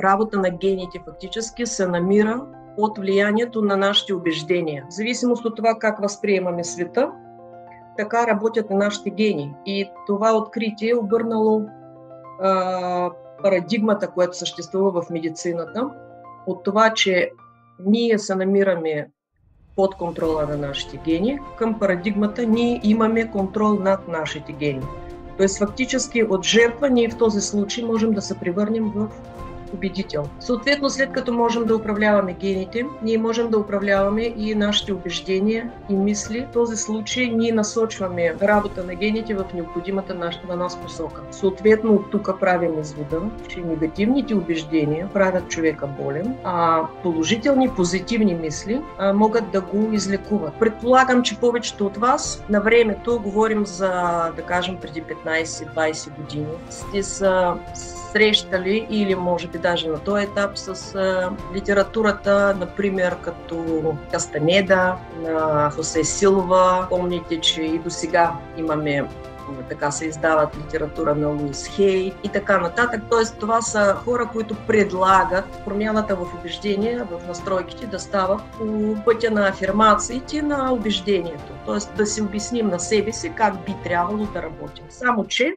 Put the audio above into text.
работа на гените фактически се намира под влиянието на нашите убеждения. В зависимост от това как възприемаме света, така работят и нашите гени. И това откритие е обърнало парадигмата, която съществува в медицината, от това, че ние се намираме под контрола на нашите гени, към парадигмата ние имаме контрол над нашите гени. Тоест фактически от жертва ние в този случай можем да се превърнем в победител. Съответно, след като можем да управляваме гените, ние можем да управляваме и нашите убеждения и мисли. В този случай ние насочваме работа на гените в необходимата на нас посока. Съответно, от тук правим извода, че негативните убеждения правят човека болен, а положителни, позитивни мисли могат да го излекуват. Предполагам, че повечето от вас на времето, говорим за, да кажем, преди 15-20 години, сте са срещали или може би даже на този етап с литературата, например като Кастанеда, на Хосе Силва. Помните, че и до сега имаме, така се издават литература на Луис Хей и така нататък. Тоест това са хора, които предлагат промяната в убеждения, в настройките да става по пътя на афирмациите на убеждението. Тоест да си обясним на себе си как би трябвало да работим. Само че